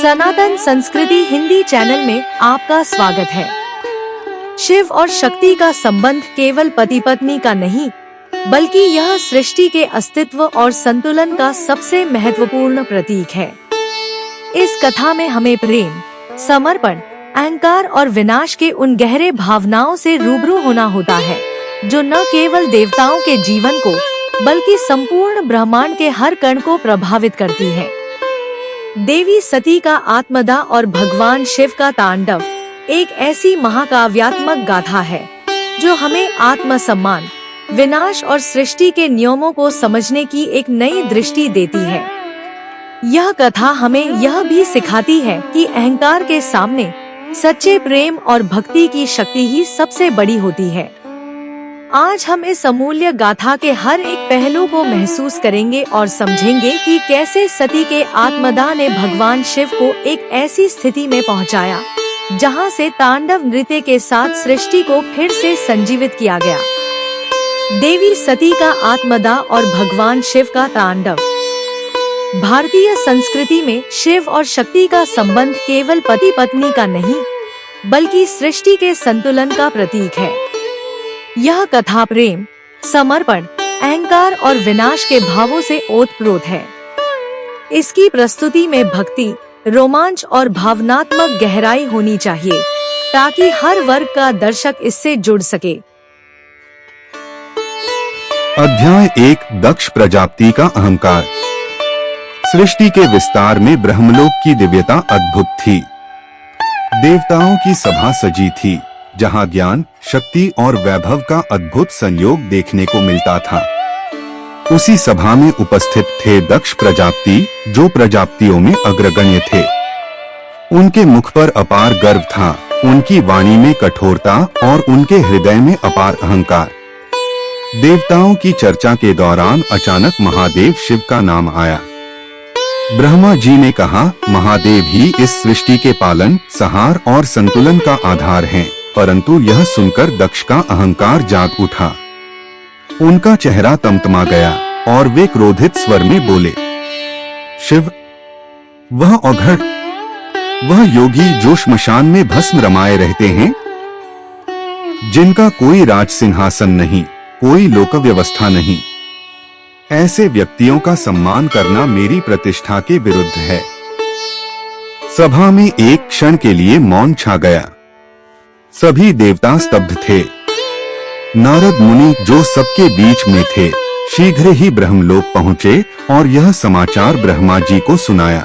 सनातन संस्कृति हिंदी चैनल में आपका स्वागत है। शिव और शक्ति का संबंध केवल पति पत्नी का नहीं, बल्कि यह सृष्टि के अस्तित्व और संतुलन का सबसे महत्वपूर्ण प्रतीक है। इस कथा में हमें प्रेम, समर्पण, अहंकार और विनाश के उन गहरे भावनाओं से रूबरू होना होता है, जो न केवल देवताओं के जीवन को, बल्कि संपूर्ण ब्रह्मांड के हर कण को प्रभावित करती है। देवी सती का आत्मदाह और भगवान शिव का तांडव एक ऐसी महाकाव्यात्मक गाथा है, जो हमें आत्मसम्मान, विनाश और सृष्टि के नियमों को समझने की एक नई दृष्टि देती है। यह कथा हमें यह भी सिखाती है कि अहंकार के सामने सच्चे प्रेम और भक्ति की शक्ति ही सबसे बड़ी होती है। आज हम इस अमूल्य गाथा के हर एक पहलू को महसूस करेंगे और समझेंगे कि कैसे सती के आत्मदाह ने भगवान शिव को एक ऐसी स्थिति में पहुंचाया, जहां से तांडव नृत्य के साथ सृष्टि को फिर से संजीवित किया गया। देवी सती का आत्मदाह और भगवान शिव का तांडव। भारतीय संस्कृति में शिव और शक्ति का संबंध केवल पति पत्नी का नहीं, बल्कि सृष्टि के संतुलन का प्रतीक है। यह कथा प्रेम, समर्पण, अहंकार और विनाश के भावों से ओतप्रोत है। इसकी प्रस्तुति में भक्ति, रोमांच और भावनात्मक गहराई होनी चाहिए, ताकि हर वर्ग का दर्शक इससे जुड़ सके। अध्याय 1 दक्ष प्रजापति का अहंकार। सृष्टि के विस्तार में ब्रह्मलोक की दिव्यता अद्भुत थी। देवताओं की सभा सजी थी, जहां ज्ञान, शक्ति और वैभव का अद्भुत संयोग देखने को मिलता था। उसी सभा में उपस्थित थे दक्ष प्रजापति, जो प्रजापतियों में अग्रगण्य थे। उनके मुख पर अपार गर्व था, उनकी वाणी में कठोरता और उनके हृदय में अपार अहंकार। देवताओं की चर्चा के दौरान अचानक महादेव शिव का नाम आया। ब्रह्मा जी ने कहा, महादेव ही इस सृष्टि के पालन, संहार और संतुलन का आधार हैं। परंतु यह सुनकर दक्ष का अहंकार जाग उठा। उनका चेहरा तमतमा गया और वे क्रोधित स्वर में बोले, शिव, वह औघड़, वह योगी जो श्मशान में भस्म रमाए रहते हैं, जिनका कोई राज सिंहासन नहीं, कोई लोक व्यवस्था नहीं, ऐसे व्यक्तियों का सम्मान करना मेरी प्रतिष्ठा के विरुद्ध है। सभा में एक क्षण के लिए मौन छा गया। सभी देवता स्तब्ध थे। नारद मुनि, जो सबके बीच में थे, शीघ्र ही ब्रह्मलोक पहुंचे और यह समाचार ब्रह्मा जी को सुनाया।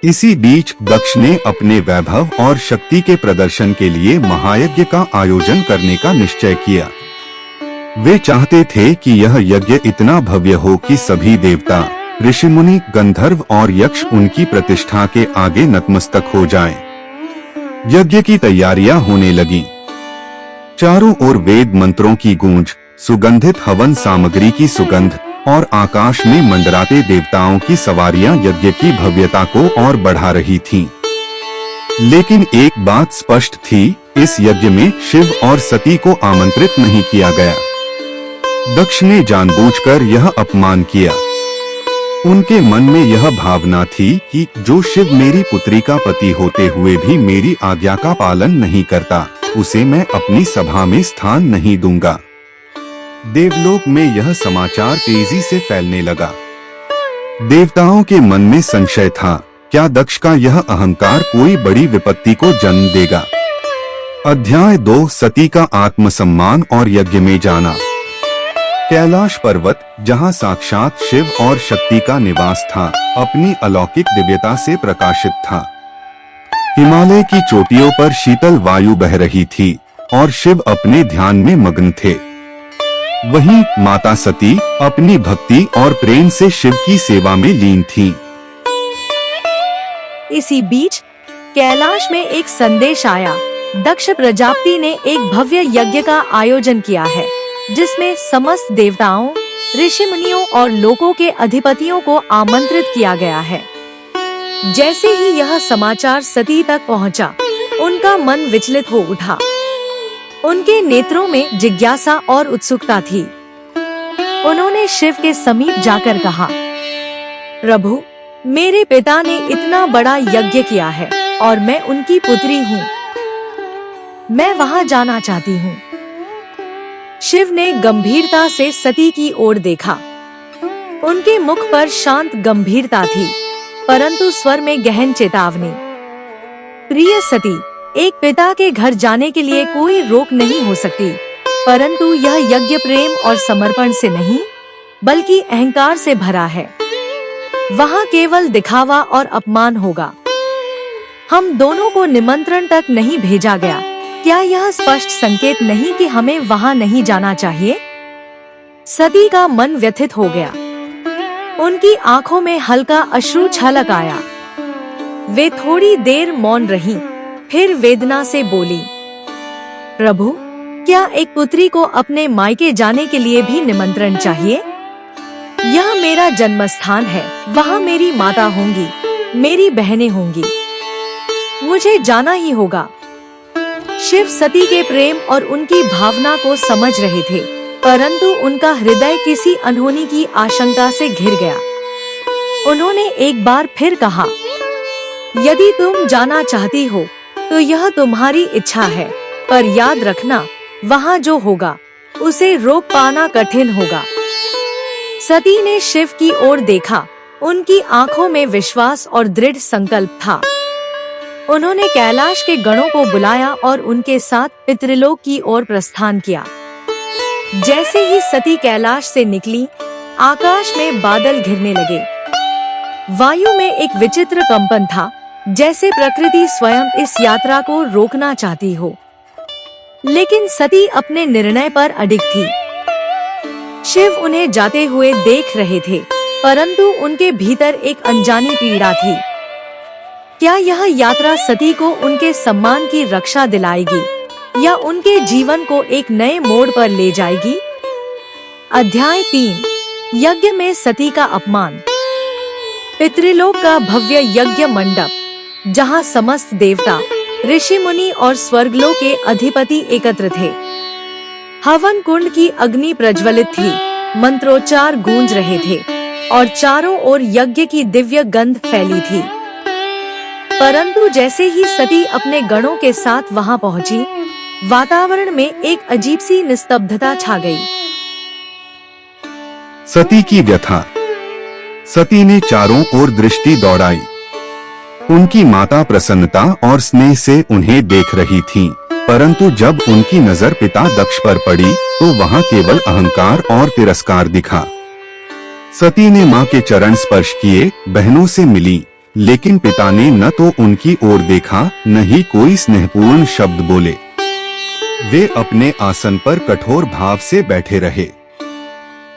इसी बीच दक्ष ने अपने वैभव और शक्ति के प्रदर्शन के लिए महायज्ञ का आयोजन करने का निश्चय किया। वे चाहते थे कि यह यज्ञ इतना भव्य हो कि सभी देवता, ऋषि मुनि, गंधर्व और यक्ष उनकी प्रतिष्ठा के आगे नतमस्तक हो जाएं। यज्ञ की तैयारियां होने लगी। चारों ओर वेद मंत्रों की गूंज, सुगंधित हवन सामग्री की सुगंध और आकाश में मंडराते देवताओं की सवारियां यज्ञ की भव्यता को और बढ़ा रही थीं। लेकिन एक बात स्पष्ट थी, इस यज्ञ में शिव और सती को आमंत्रित नहीं किया गया। दक्ष ने जानबूझकर यह अपमान किया। उनके मन में यह भावना थी कि जो शिव मेरी पुत्री का पति होते हुए भी मेरी आज्ञा का पालन नहीं करता, उसे मैं अपनी सभा में स्थान नहीं दूंगा। देवलोक में यह समाचार तेजी से फैलने लगा। देवताओं के मन में संशय था, क्या दक्ष का यह अहंकार कोई बड़ी विपत्ति को जन्म देगा। अध्याय 2 सती का आत्मसम्मान और यज्ञ में जाना। कैलाश पर्वत, जहां साक्षात शिव और शक्ति का निवास था, अपनी अलौकिक दिव्यता से प्रकाशित था। हिमालय की चोटियों पर शीतल वायु बह रही थी और शिव अपने ध्यान में मग्न थे। वहीं माता सती अपनी भक्ति और प्रेम से शिव की सेवा में लीन थीं। इसी बीच कैलाश में एक संदेश आया। दक्ष प्रजापति ने एक भव्य यज्ञ का आयोजन किया है, जिसमें समस्त देवताओं, ऋषि मुनियों और लोकों के अधिपतियों को आमंत्रित किया गया है। जैसे ही यह समाचार सती तक पहुंचा, उनका मन विचलित हो उठा। उनके नेत्रों में जिज्ञासा और उत्सुकता थी। उन्होंने शिव के समीप जाकर कहा, प्रभु, मेरे पिता ने इतना बड़ा यज्ञ किया है और मैं उनकी पुत्री हूँ। मैं वहाँ जाना चाहती हूँ। शिव ने गंभीरता से सती की ओर देखा। उनके मुख पर शांत गंभीरता थी, परंतु स्वर में गहन चेतावनी। प्रिय सती, एक पिता के घर जाने के लिए कोई रोक नहीं हो सकती, परंतु यह यज्ञ प्रेम और समर्पण से नहीं, बल्कि अहंकार से भरा है। वहाँ केवल दिखावा और अपमान होगा। हम दोनों को निमंत्रण तक नहीं भेजा गया। क्या यह स्पष्ट संकेत नहीं कि हमें वहाँ नहीं जाना चाहिए? सती का मन व्यथित हो गया। उनकी आंखों में हल्का अश्रु छलक आया। वे थोड़ी देर मौन रहीं, फिर वेदना से बोली, प्रभु, क्या एक पुत्री को अपने मायके जाने के लिए भी निमंत्रण चाहिए? यह मेरा जन्म स्थान है। वहाँ मेरी माता होंगी, मेरी बहनें होंगी। मुझे जाना ही होगा। शिव सती के प्रेम और उनकी भावना को समझ रहे थे, परंतु उनका हृदय किसी अनहोनी की आशंका से घिर गया। उन्होंने एक बार फिर कहा, यदि तुम जाना चाहती हो तो यह तुम्हारी इच्छा है, पर याद रखना, वहाँ जो होगा उसे रोक पाना कठिन होगा। सती ने शिव की ओर देखा। उनकी आंखों में विश्वास और दृढ़ संकल्प था। उन्होंने कैलाश के गणों को बुलाया और उनके साथ पितृलोक की ओर प्रस्थान किया। जैसे ही सती कैलाश से निकली, आकाश में बादल घिरने लगे। वायु में एक विचित्र कंपन था, जैसे प्रकृति स्वयं इस यात्रा को रोकना चाहती हो। लेकिन सती अपने निर्णय पर अडिग थी। शिव उन्हें जाते हुए देख रहे थे, परंतु उनके भीतर एक अनजानी पीड़ा थी। क्या यह यात्रा सती को उनके सम्मान की रक्षा दिलाएगी या उनके जीवन को एक नए मोड़ पर ले जाएगी? अध्याय 3, यज्ञ में सती का अपमान। पितृलोक का भव्य यज्ञ मंडप, जहाँ समस्त देवता, ऋषि मुनि और स्वर्गलोक के अधिपति एकत्र थे। हवन कुंड की अग्नि प्रज्वलित थी, मंत्रोच्चार गूंज रहे थे और चारों ओर यज्ञ की दिव्य गंध फैली थी। परंतु जैसे ही सती अपने गणों के साथ वहां पहुंची, वातावरण में एक अजीब सी निस्तब्धता छा गई। सती की व्यथा। सती ने चारों ओर दृष्टि दौड़ाई। उनकी माता प्रसन्नता और स्नेह से उन्हें देख रही थीं, परंतु जब उनकी नजर पिता दक्ष पर पड़ी तो वहां केवल अहंकार और तिरस्कार दिखा। सती ने मां के चरण स्पर्श किए, बहनों से मिली, लेकिन पिता ने न तो उनकी ओर देखा, न ही कोई स्नेहपूर्ण शब्द बोले। वे अपने आसन पर कठोर भाव से बैठे रहे।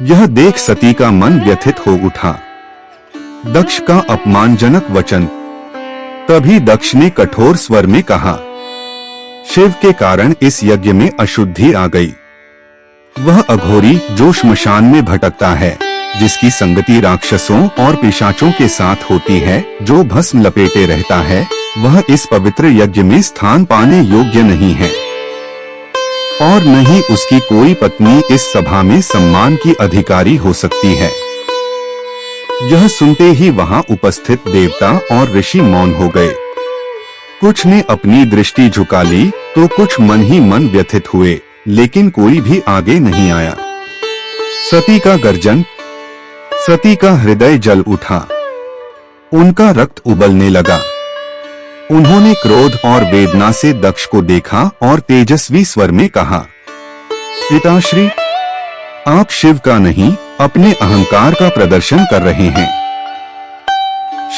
यह देख सती का मन व्यथित हो उठा। दक्ष का अपमानजनक वचन। तभी दक्ष ने कठोर स्वर में कहा, शिव के कारण इस यज्ञ में अशुद्धि आ गई। वह अघोरी जो श्मशान में भटकता है, जिसकी संगति राक्षसों और पिशाचों के साथ होती है, जो भस्म लपेटे रहता है, वह इस पवित्र यज्ञ में स्थान पाने योग्य नहीं है और न ही उसकी कोई पत्नी इस सभा में सम्मान की अधिकारी हो सकती है। यह सुनते ही वहां उपस्थित देवता और ऋषि मौन हो गए। कुछ ने अपनी दृष्टि झुका ली तो कुछ मन ही मन व्यथित हुए, लेकिन कोई भी आगे नहीं आया। सती का गर्जन। सती का हृदय जल उठा। उनका रक्त उबलने लगा। उन्होंने क्रोध और वेदना से दक्ष को देखा और तेजस्वी स्वर में कहा, पिताश्री, आप शिव का नहीं, अपने अहंकार का प्रदर्शन कर रहे हैं।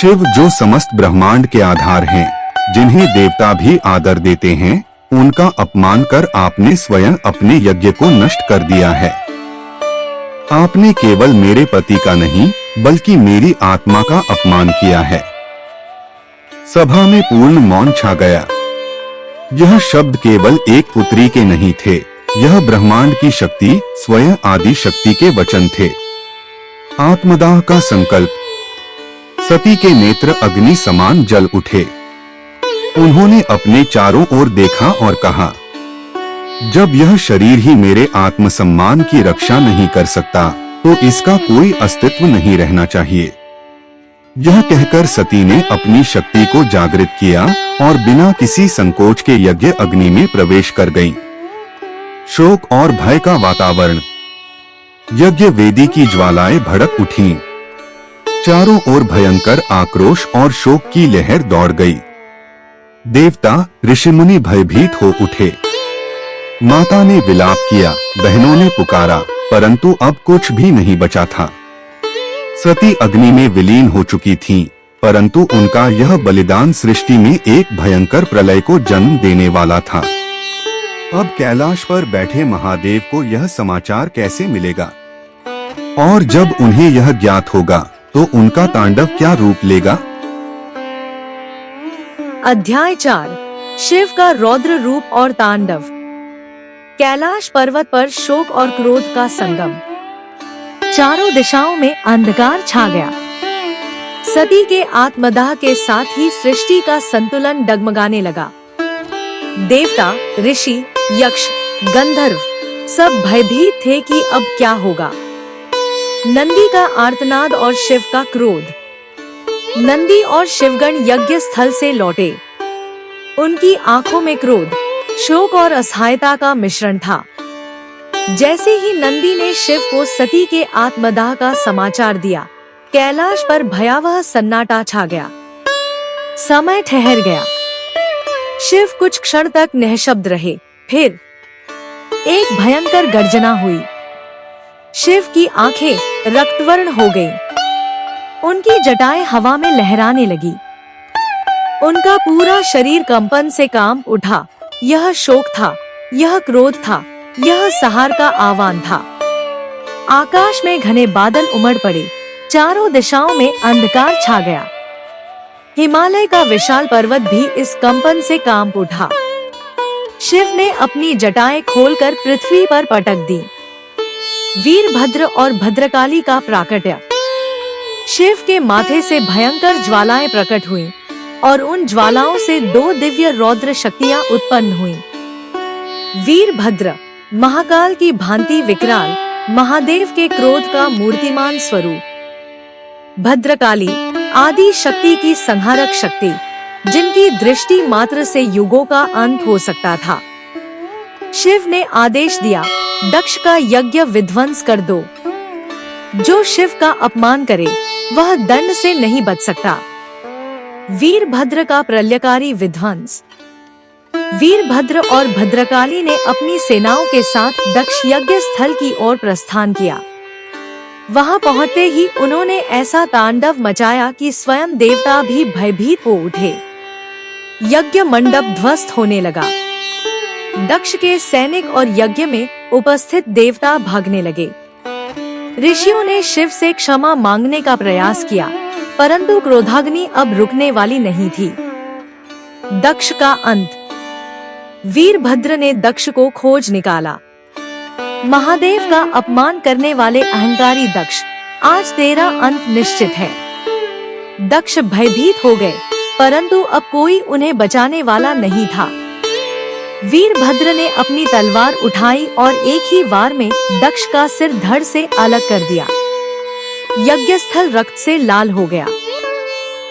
शिव जो समस्त ब्रह्मांड के आधार हैं, जिन्हें देवता भी आदर देते हैं, उनका अपमान कर आपने स्वयं अपने यज्ञ को नष्ट कर दिया है। आपने केवल मेरे पति का नहीं, बल्कि मेरी आत्मा का अपमान किया है। सभा में पूर्ण मौन छा गया। यह शब्द केवल एक पुत्री के नहीं थे, यह ब्रह्मांड की शक्ति, स्वयं आदि शक्ति के वचन थे। आत्मदाह का संकल्प। सती के नेत्र अग्नि समान जल उठे। उन्होंने अपने चारों ओर देखा और कहा, जब यह शरीर ही मेरे आत्मसम्मान की रक्षा नहीं कर सकता, तो इसका कोई अस्तित्व नहीं रहना चाहिए। यह कहकर सती ने अपनी शक्ति को जागृत किया और बिना किसी संकोच के यज्ञ अग्नि में प्रवेश कर गईं। शोक और भय का वातावरण। यज्ञ वेदी की ज्वालाएं भड़क उठीं। चारों ओर भयंकर आक्रोश और शोक की लहर दौड़ गई। देवता ऋषिमुनि भयभीत हो उठे। माता ने विलाप किया, बहनों ने पुकारा, परंतु अब कुछ भी नहीं बचा था। सती अग्नि में विलीन हो चुकी थीं, परंतु उनका यह बलिदान सृष्टि में एक भयंकर प्रलय को जन्म देने वाला था। अब कैलाश पर बैठे महादेव को यह समाचार कैसे मिलेगा? और जब उन्हें यह ज्ञात होगा तो उनका तांडव क्या रूप लेगा? अध्याय 4 शिव का रौद्र रूप और तांडव। कैलाश पर्वत पर शोक और क्रोध का संगम। चारों दिशाओं में अंधकार छा गया। सती के आत्मदाह के साथ ही सृष्टि का संतुलन डगमगाने लगा। देवता, ऋषि, यक्ष, गंधर्व सब भयभीत थे कि अब क्या होगा। नंदी का आर्तनाद और शिव का क्रोध। नंदी और शिवगण यज्ञ स्थल से लौटे। उनकी आंखों में क्रोध, शोक और असहायता का मिश्रण था। जैसे ही नंदी ने शिव को सती के आत्मदाह का समाचार दिया, कैलाश पर भयावह सन्नाटा छा गया। समय ठहर गया। शिव कुछ क्षण तक निःशब्द रहे। फिर एक भयंकर गर्जना हुई। शिव की आंखें रक्तवर्ण हो गईं। उनकी जटाएं हवा में लहराने लगी। उनका पूरा शरीर कंपन से कांप उठा। यह शोक था, यह क्रोध था, यह सहार का आह्वान था। आकाश में घने बादल उमड़ पड़े। चारों दिशाओं में अंधकार छा गया। हिमालय का विशाल पर्वत भी इस कंपन से कांप उठा। शिव ने अपनी जटाएं खोलकर पृथ्वी पर पटक दी। वीरभद्र और भद्रकाली का प्राकट्य। शिव के माथे से भयंकर ज्वालाएं प्रकट हुईं और उन ज्वालाओं से 2 दिव्य रौद्र शक्तियां उत्पन्न हुईं। वीरभद्र महाकाल की भांति विकराल, महादेव के क्रोध का मूर्तिमान स्वरूप। भद्रकाली आदि शक्ति की संहारक शक्ति, जिनकी दृष्टि मात्र से युगों का अंत हो सकता था। शिव ने आदेश दिया, दक्ष का यज्ञ विध्वंस कर दो। जो शिव का अपमान करे वह दंड से नहीं बच सकता। वीरभद्र का प्रलयकारी विध्वंस। वीरभद्र और भद्रकाली ने अपनी सेनाओं के साथ दक्ष यज्ञ स्थल की ओर प्रस्थान किया। वहां पहुंचते ही उन्होंने ऐसा तांडव मचाया कि स्वयं देवता भी भयभीत हो उठे। यज्ञ मंडप ध्वस्त होने लगा। दक्ष के सैनिक और यज्ञ में उपस्थित देवता भागने लगे। ऋषियों ने शिव से क्षमा मांगने का प्रयास किया, परंतु क्रोधाग्नि अब रुकने वाली नहीं थी। दक्ष का अंत। वीरभद्र ने दक्ष को खोज निकाला। महादेव का अपमान करने वाले अहंकारी दक्ष, आज तेरा अंत निश्चित है। दक्ष भयभीत हो गए, परंतु अब कोई उन्हें बचाने वाला नहीं था। वीरभद्र ने अपनी तलवार उठाई और एक ही वार में दक्ष का सिर धड़ से अलग कर दिया। यज्ञस्थल रक्त से लाल हो गया।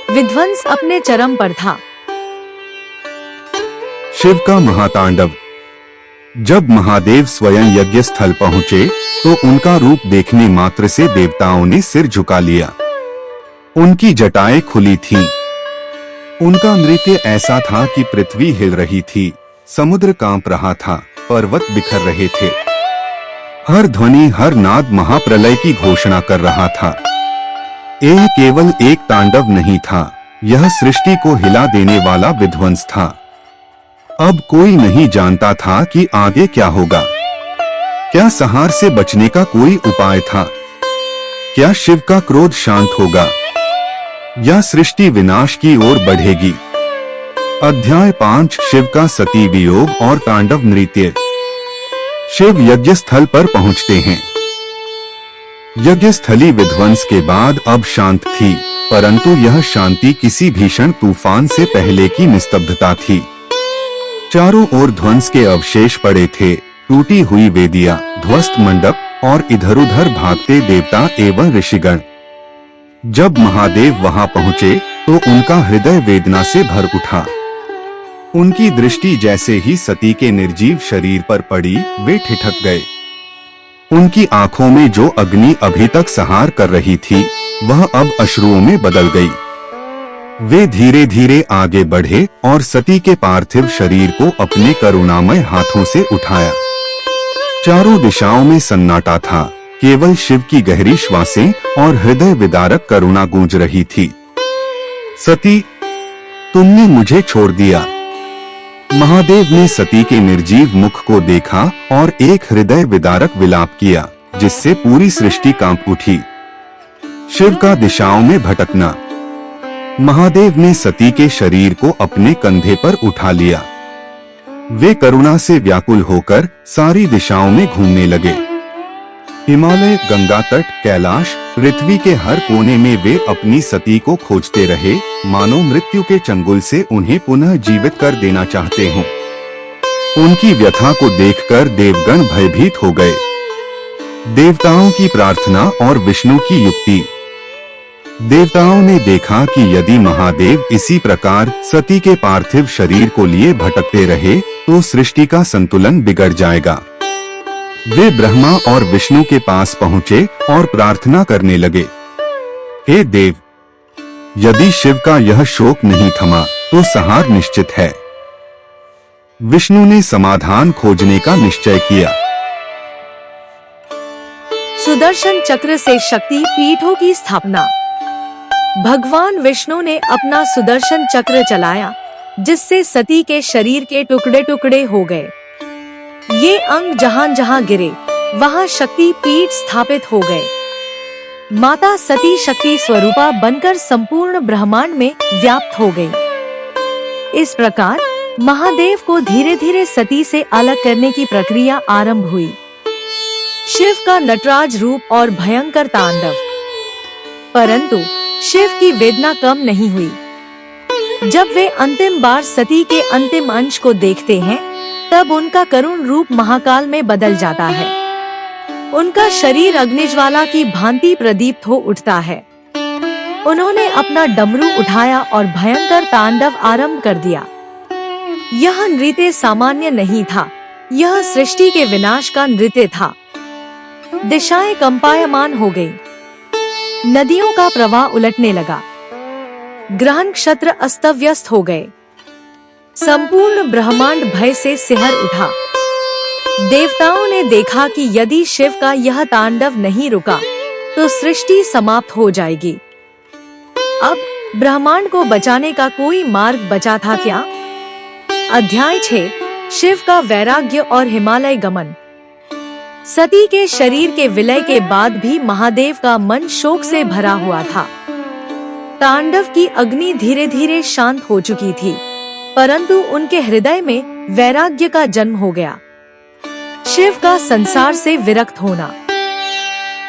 विध्वंस अपने चरम पर था। शिव का महातांडव। जब महादेव स्वयं यज्ञ स्थल पहुँचे तो उनका रूप देखने मात्र से देवताओं ने सिर झुका लिया। उनकी जटाएं खुली थीं। उनका नृत्य ऐसा था कि पृथ्वी हिल रही थी, समुद्र कांप रहा था, पर्वत बिखर रहे थे। हर ध्वनि, हर नाद महाप्रलय की घोषणा कर रहा था। यह केवल एक तांडव नहीं था, यह सृष्टि को हिला देने वाला विध्वंस था। अब कोई नहीं जानता था कि आगे क्या होगा। क्या संहार से बचने का कोई उपाय था? क्या शिव का क्रोध शांत होगा या सृष्टि विनाश की ओर बढ़ेगी? अध्याय 5 शिव का सती वियोग और तांडव नृत्य। शिव यज्ञ स्थल पर पहुंचते हैं। यज्ञ स्थली विध्वंस के बाद अब शांत थी, परंतु यह शांति किसी भीषण तूफान से पहले की निस्तब्धता थी। चारों ओर ध्वंस के अवशेष पड़े थे, टूटी हुई वेदियां, ध्वस्त मंडप और इधर-उधर भागते देवता एवं ऋषिगण। जब महादेव वहां पहुंचे तो उनका हृदय वेदना से भर उठा। उनकी दृष्टि जैसे ही सती के निर्जीव शरीर पर पड़ी, वे ठिठक गए। उनकी आंखों में जो अग्नि अभी तक संहार कर रही थी, वह अब अश्रुओं में बदल गई। वे धीरे धीरे आगे बढ़े और सती के पार्थिव शरीर को अपने करुणामय हाथों से उठाया। चारों दिशाओं में सन्नाटा था, केवल शिव की गहरी श्वासें और हृदय विदारक करुणा गूंज रही थी। सती, तुमने मुझे छोड़ दिया। महादेव ने सती के निर्जीव मुख को देखा और एक हृदय विदारक विलाप किया, जिससे पूरी सृष्टि कांप उठी। शिव का दिशाओं में भटकना। महादेव ने सती के शरीर को अपने कंधे पर उठा लिया। वे करुणा से व्याकुल होकर सारी दिशाओं में घूमने लगे। हिमालय, गंगा तट, कैलाश, पृथ्वी के हर कोने में वे अपनी सती को खोजते रहे, मानो मृत्यु के चंगुल से उन्हें पुनः जीवित कर देना चाहते हों। उनकी व्यथा को देखकर देवगण भयभीत हो गए। देवताओं की प्रार्थना और विष्णु की युक्ति। देवताओं ने देखा कि यदि महादेव इसी प्रकार सती के पार्थिव शरीर को लिए भटकते रहे तो सृष्टि का संतुलन बिगड़ जाएगा। वे ब्रह्मा और विष्णु के पास पहुंचे और प्रार्थना करने लगे, हे देव, यदि शिव का यह शोक नहीं थमा तो संहार निश्चित है। विष्णु ने समाधान खोजने का निश्चय किया। सुदर्शन चक्र से शक्ति पीठों की स्थापना। भगवान विष्णु ने अपना सुदर्शन चक्र चलाया, जिससे सती के शरीर के टुकड़े टुकड़े हो गए। ये अंग जहां जहां गिरे, वहां शक्ति पीठ स्थापित हो गए। माता सती शक्ति स्वरूपा बनकर संपूर्ण ब्रह्मांड में व्याप्त हो गई। इस प्रकार महादेव को धीरे धीरे सती से अलग करने की प्रक्रिया आरंभ हुई। शिव का नटराज रूप और भयंकर तांडव। परंतु शिव की वेदना कम नहीं हुई। जब वे अंतिम बार सती के अंतिम अंश को देखते हैं, तब उनका करुण रूप महाकाल में बदल जाता है। उनका शरीर अग्निज्वाला की भांति प्रदीप्त हो उठता है। उन्होंने अपना डमरू उठाया और भयंकर तांडव आरंभ कर दिया। यह नृत्य सामान्य नहीं था, यह सृष्टि के विनाश का नृत्य था। दिशाएं कंपायमान हो गईं। नदियों का प्रवाह उलटने लगा। ग्रह नक्षत्र अस्त-व्यस्त हो गए। संपूर्ण ब्रह्मांड भय से सिहर उठा। देवताओं ने देखा कि यदि शिव का यह तांडव नहीं रुका तो सृष्टि समाप्त हो जाएगी। अब ब्रह्मांड को बचाने का कोई मार्ग बचा था क्या? अध्याय 6, शिव का वैराग्य और हिमालय गमन। सती के शरीर के विलय के बाद भी महादेव का मन शोक से भरा हुआ था। तांडव की अग्नि धीरे धीरे शांत हो चुकी थी, परंतु उनके हृदय में वैराग्य का जन्म हो गया। शिव का संसार से विरक्त होना।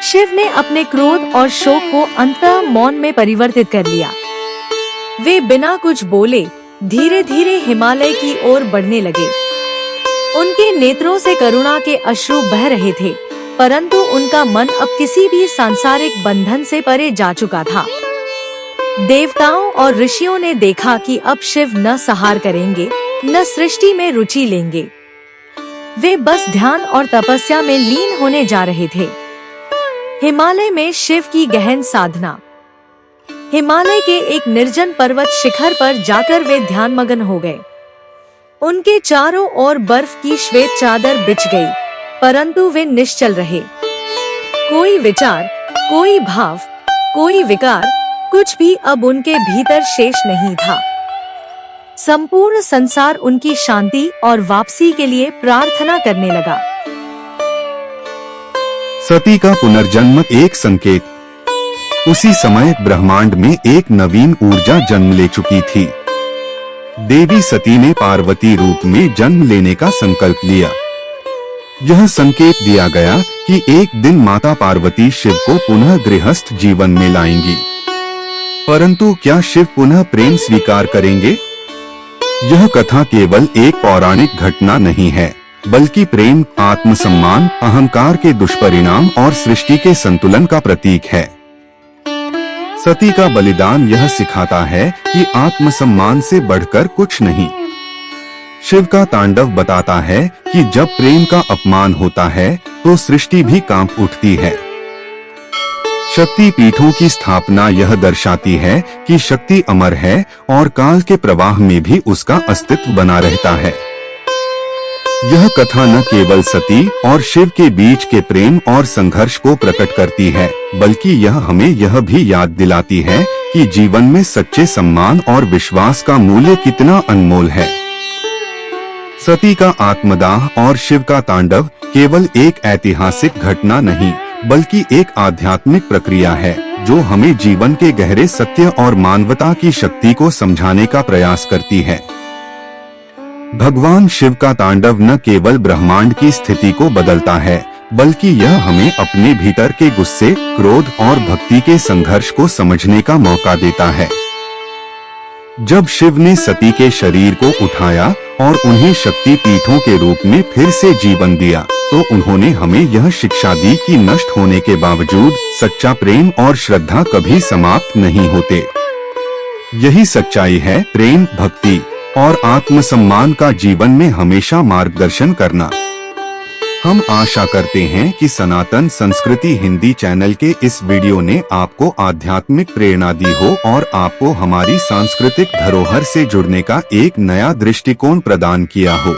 शिव ने अपने क्रोध और शोक को अंततः मौन में परिवर्तित कर लिया। वे बिना कुछ बोले धीरे धीरे हिमालय की ओर बढ़ने लगे। उनके नेत्रों से करुणा के अश्रु बह रहे थे, परंतु उनका मन अब किसी भी सांसारिक बंधन से परे जा चुका था। देवताओं और ऋषियों ने देखा कि अब शिव न संहार करेंगे, न सृष्टि में रुचि लेंगे। वे बस ध्यान और तपस्या में लीन होने जा रहे थे। हिमालय में शिव की गहन साधना। हिमालय के एक निर्जन पर्वत शिखर पर जाकर वे ध्यानमग्न हो गए। उनके चारों ओर बर्फ की श्वेत चादर बिछ गई, परंतु वे निश्चल रहे। कोई विचार, कोई भाव, कोई विकार, कुछ भी अब उनके भीतर शेष नहीं था। संपूर्ण संसार उनकी शांति और वापसी के लिए प्रार्थना करने लगा। सती का पुनर्जन्म एक संकेत। उसी समय ब्रह्मांड में एक नवीन ऊर्जा जन्म ले चुकी थी। देवी सती ने पार्वती रूप में जन्म लेने का संकल्प लिया। यह संकेत दिया गया कि एक दिन माता पार्वती शिव को पुनः गृहस्थ जीवन में लाएंगी। परंतु क्या शिव पुनः प्रेम स्वीकार करेंगे? यह कथा केवल एक पौराणिक घटना नहीं है, बल्कि प्रेम, आत्मसम्मान, अहंकार के दुष्परिणाम और सृष्टि के संतुलन का प्रतीक है। सती का बलिदान यह सिखाता है कि आत्मसम्मान से बढ़कर कुछ नहीं। शिव का तांडव बताता है कि जब प्रेम का अपमान होता है तो सृष्टि भी कांप उठती है। शक्ति पीठों की स्थापना यह दर्शाती है कि शक्ति अमर है और काल के प्रवाह में भी उसका अस्तित्व बना रहता है। यह कथा न केवल सती और शिव के बीच के प्रेम और संघर्ष को प्रकट करती है, बल्कि यह हमें यह भी याद दिलाती है कि जीवन में सच्चे सम्मान और विश्वास का मूल्य कितना अनमोल है। सती का आत्मदाह और शिव का तांडव केवल एक ऐतिहासिक घटना नहीं, बल्कि एक आध्यात्मिक प्रक्रिया है जो हमें जीवन के गहरे सत्य और मानवता की शक्ति को समझाने का प्रयास करती है। भगवान शिव का तांडव न केवल ब्रह्मांड की स्थिति को बदलता है, बल्कि यह हमें अपने भीतर के गुस्से, क्रोध और भक्ति के संघर्ष को समझने का मौका देता है। जब शिव ने सती के शरीर को उठाया और उन्हें शक्ति पीठों के रूप में फिर से जीवन दिया, तो उन्होंने हमें यह शिक्षा दी कि नष्ट होने के बावजूद सच्चा प्रेम और श्रद्धा कभी समाप्त नहीं होते। यही सच्चाई है, प्रेम, भक्ति और आत्मसम्मान का जीवन में हमेशा मार्गदर्शन करना। हम आशा करते हैं कि सनातन संस्कृति हिंदी चैनल के इस वीडियो ने आपको आध्यात्मिक प्रेरणा दी हो और आपको हमारी सांस्कृतिक धरोहर से जुड़ने का एक नया दृष्टिकोण प्रदान किया हो।